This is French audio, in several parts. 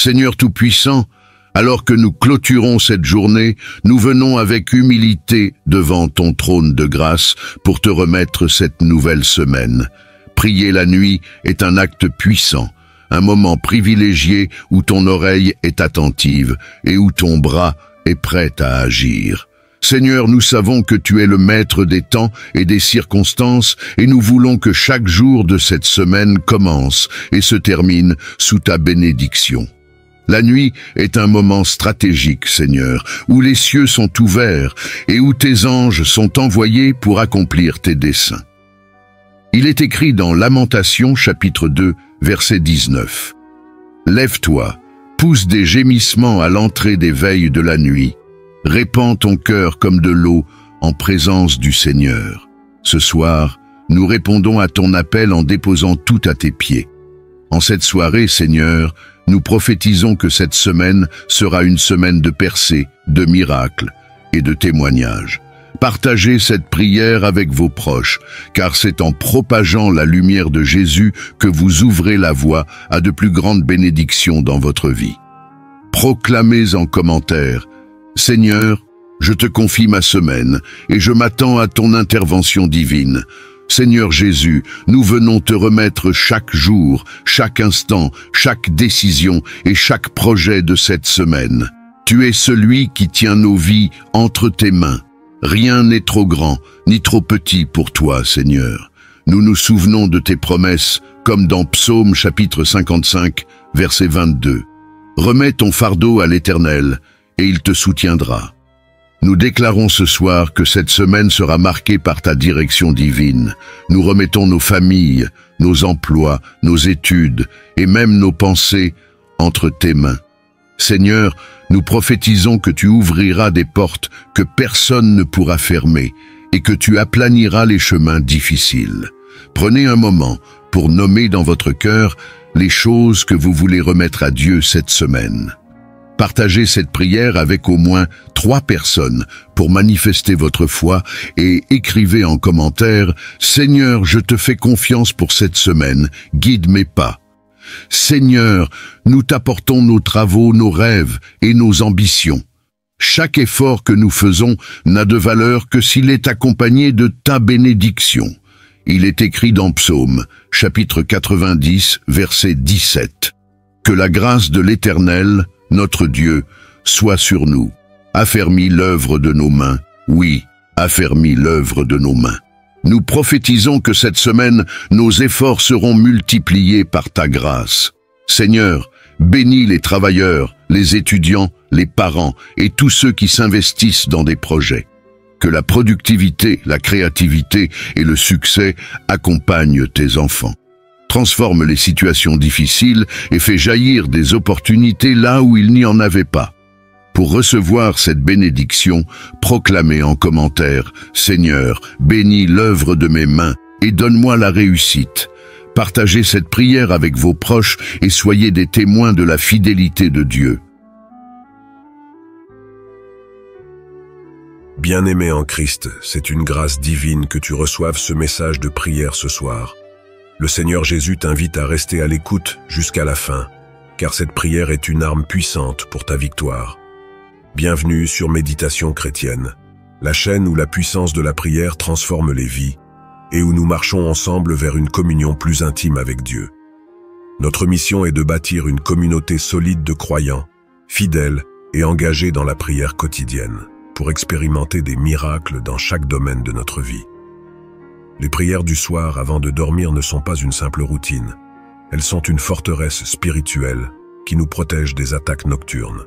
Seigneur Tout-Puissant, alors que nous clôturons cette journée, nous venons avec humilité devant ton trône de grâce pour te remettre cette nouvelle semaine. Prier la nuit est un acte puissant, un moment privilégié où ton oreille est attentive et où ton bras est prêt à agir. Seigneur, nous savons que tu es le maître des temps et des circonstances et nous voulons que chaque jour de cette semaine commence et se termine sous ta bénédiction. La nuit est un moment stratégique, Seigneur, où les cieux sont ouverts et où tes anges sont envoyés pour accomplir tes desseins. Il est écrit dans Lamentations chapitre 2, verset 19. « Lève-toi, pousse des gémissements à l'entrée des veilles de la nuit. Répands ton cœur comme de l'eau en présence du Seigneur. Ce soir, nous répondons à ton appel en déposant tout à tes pieds. En cette soirée, Seigneur, nous prophétisons que cette semaine sera une semaine de percées, de miracles et de témoignages. Partagez cette prière avec vos proches, car c'est en propageant la lumière de Jésus que vous ouvrez la voie à de plus grandes bénédictions dans votre vie. Proclamez en commentaire « Seigneur, je te confie ma semaine et je m'attends à ton intervention divine. Seigneur Jésus, nous venons te remettre chaque jour, chaque instant, chaque décision et chaque projet de cette semaine. Tu es celui qui tient nos vies entre tes mains. Rien n'est trop grand, ni trop petit pour toi, Seigneur. Nous nous souvenons de tes promesses, comme dans Psaume chapitre 55, verset 22. Remets ton fardeau à l'Éternel, et il te soutiendra. Nous déclarons ce soir que cette semaine sera marquée par ta direction divine. Nous remettons nos familles, nos emplois, nos études et même nos pensées entre tes mains. Seigneur, nous prophétisons que tu ouvriras des portes que personne ne pourra fermer et que tu aplaniras les chemins difficiles. Prenez un moment pour nommer dans votre cœur les choses que vous voulez remettre à Dieu cette semaine. Partagez cette prière avec au moins 3 personnes pour manifester votre foi et écrivez en commentaire « Seigneur, je te fais confiance pour cette semaine, guide mes pas. » Seigneur, nous t'apportons nos travaux, nos rêves et nos ambitions. Chaque effort que nous faisons n'a de valeur que s'il est accompagné de ta bénédiction. Il est écrit dans Psaume, chapitre 90, verset 17. « Que la grâce de l'Éternel, notre Dieu, soit sur nous. Affermis l'œuvre de nos mains. Oui, affermis l'œuvre de nos mains. » Nous prophétisons que cette semaine, nos efforts seront multipliés par ta grâce. Seigneur, bénis les travailleurs, les étudiants, les parents et tous ceux qui s'investissent dans des projets. Que la productivité, la créativité et le succès accompagnent tes enfants. Transforme les situations difficiles et fais jaillir des opportunités là où il n'y en avait pas. Pour recevoir cette bénédiction, proclamez en commentaire « Seigneur, bénis l'œuvre de mes mains et donne-moi la réussite ». Partagez cette prière avec vos proches et soyez des témoins de la fidélité de Dieu. Bien-aimé en Christ, c'est une grâce divine que tu reçoives ce message de prière ce soir. Le Seigneur Jésus t'invite à rester à l'écoute jusqu'à la fin, car cette prière est une arme puissante pour ta victoire. Bienvenue sur Méditation chrétienne, la chaîne où la puissance de la prière transforme les vies et où nous marchons ensemble vers une communion plus intime avec Dieu. Notre mission est de bâtir une communauté solide de croyants, fidèles et engagés dans la prière quotidienne, pour expérimenter des miracles dans chaque domaine de notre vie. Les prières du soir avant de dormir ne sont pas une simple routine. Elles sont une forteresse spirituelle qui nous protège des attaques nocturnes.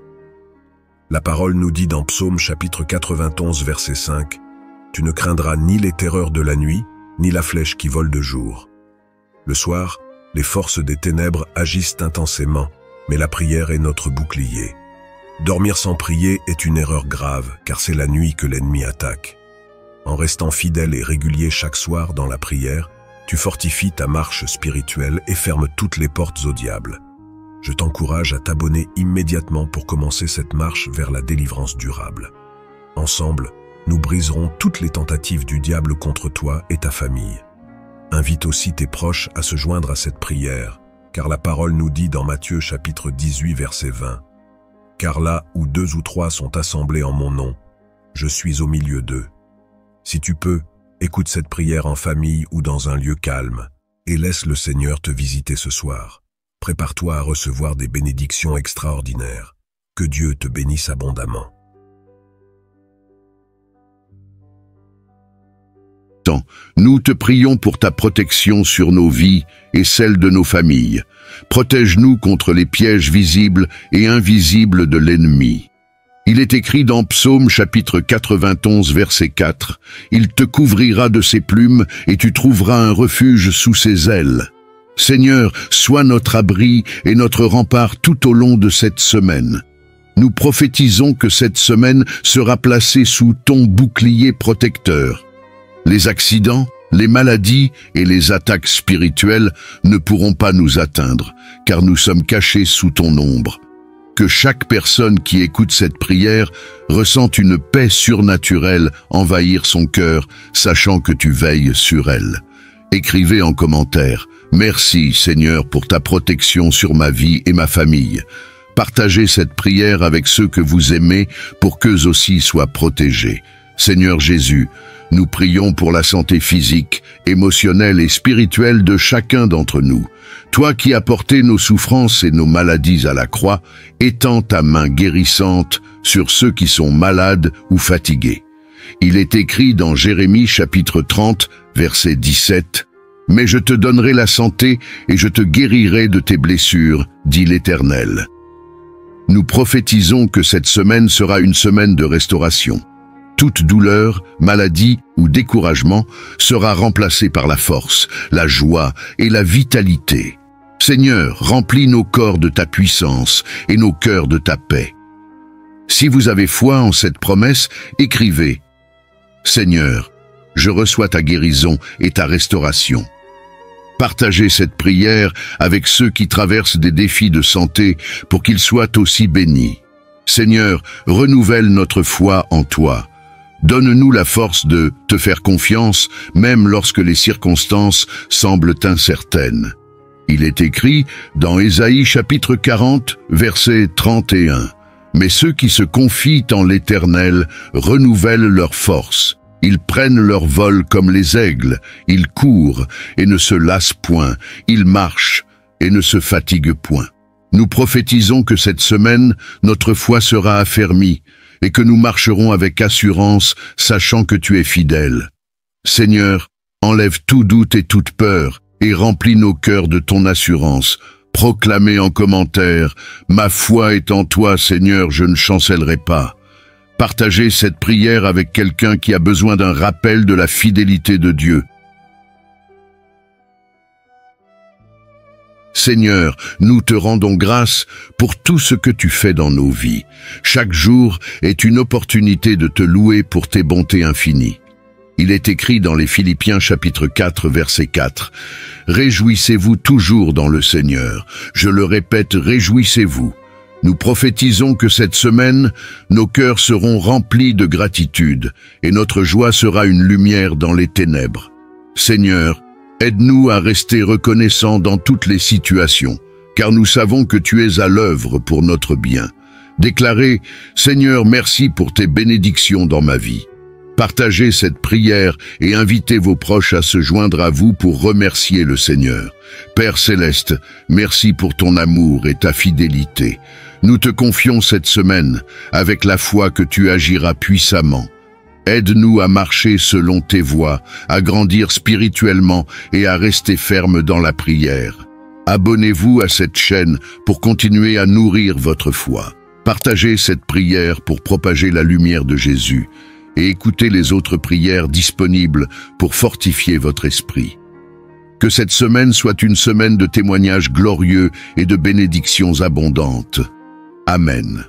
La parole nous dit dans Psaume chapitre 91 verset 5 « Tu ne craindras ni les terreurs de la nuit, ni la flèche qui vole de jour. » Le soir, les forces des ténèbres agissent intensément, mais la prière est notre bouclier. Dormir sans prier est une erreur grave, car c'est la nuit que l'ennemi attaque. En restant fidèle et régulier chaque soir dans la prière, tu fortifies ta marche spirituelle et fermes toutes les portes au diable. Je t'encourage à t'abonner immédiatement pour commencer cette marche vers la délivrance durable. Ensemble, nous briserons toutes les tentatives du diable contre toi et ta famille. Invite aussi tes proches à se joindre à cette prière car la parole nous dit dans Matthieu chapitre 18 verset 20, « Car là où 2 ou 3 sont assemblés en mon nom, je suis au milieu d'eux. » Si tu peux, écoute cette prière en famille ou dans un lieu calme et laisse le Seigneur te visiter ce soir. Prépare-toi à recevoir des bénédictions extraordinaires. Que Dieu te bénisse abondamment. Nous te prions pour ta protection sur nos vies et celle de nos familles. Protège-nous contre les pièges visibles et invisibles de l'ennemi. Il est écrit dans Psaume chapitre 91 verset 4, « Il te couvrira de ses plumes et tu trouveras un refuge sous ses ailes. » Seigneur, sois notre abri et notre rempart tout au long de cette semaine. Nous prophétisons que cette semaine sera placée sous ton bouclier protecteur. Les accidents, les maladies et les attaques spirituelles ne pourront pas nous atteindre, car nous sommes cachés sous ton ombre. Que chaque personne qui écoute cette prière ressente une paix surnaturelle envahir son cœur, sachant que tu veilles sur elle. Écrivez en commentaire « Merci Seigneur pour ta protection sur ma vie et ma famille ». Partagez cette prière avec ceux que vous aimez pour qu'eux aussi soient protégés. Seigneur Jésus, nous prions pour la santé physique, émotionnelle et spirituelle de chacun d'entre nous. Toi qui as porté nos souffrances et nos maladies à la croix, étends ta main guérissante sur ceux qui sont malades ou fatigués. Il est écrit dans Jérémie chapitre 30, verset 17, « Mais je te donnerai la santé et je te guérirai de tes blessures, dit l'Éternel. » Nous prophétisons que cette semaine sera une semaine de restauration. Toute douleur, maladie ou découragement sera remplacée par la force, la joie et la vitalité. Seigneur, remplis nos corps de ta puissance et nos cœurs de ta paix. Si vous avez foi en cette promesse, écrivez « Seigneur, je reçois ta guérison et ta restauration. » Partagez cette prière avec ceux qui traversent des défis de santé pour qu'ils soient aussi bénis. Seigneur, renouvelle notre foi en toi. Donne-nous la force de te faire confiance, même lorsque les circonstances semblent incertaines. Il est écrit dans Ésaïe chapitre 40, verset 31. « Mais ceux qui se confient en l'Éternel renouvellent leur force. Ils prennent leur vol comme les aigles, ils courent et ne se lassent point, ils marchent et ne se fatiguent point. » Nous prophétisons que cette semaine, notre foi sera affermie et que nous marcherons avec assurance, sachant que tu es fidèle. Seigneur, enlève tout doute et toute peur et remplis nos cœurs de ton assurance. Proclamez en commentaire « Ma foi est en toi, Seigneur, je ne chancellerai pas ». Partagez cette prière avec quelqu'un qui a besoin d'un rappel de la fidélité de Dieu. Seigneur, nous te rendons grâce pour tout ce que tu fais dans nos vies. Chaque jour est une opportunité de te louer pour tes bontés infinies. Il est écrit dans les Philippiens chapitre 4 verset 4 « Réjouissez-vous toujours dans le Seigneur. Je le répète, réjouissez-vous. » Nous prophétisons que cette semaine, nos cœurs seront remplis de gratitude et notre joie sera une lumière dans les ténèbres. Seigneur, aide-nous à rester reconnaissants dans toutes les situations, car nous savons que tu es à l'œuvre pour notre bien. Déclarez « Seigneur, merci pour tes bénédictions dans ma vie ». Partagez cette prière et invitez vos proches à se joindre à vous pour remercier le Seigneur. Père Céleste, merci pour ton amour et ta fidélité. Nous te confions cette semaine avec la foi que tu agiras puissamment. Aide-nous à marcher selon tes voies, à grandir spirituellement et à rester ferme dans la prière. Abonnez-vous à cette chaîne pour continuer à nourrir votre foi. Partagez cette prière pour propager la lumière de Jésus et écoutez les autres prières disponibles pour fortifier votre esprit. Que cette semaine soit une semaine de témoignages glorieux et de bénédictions abondantes. Amen.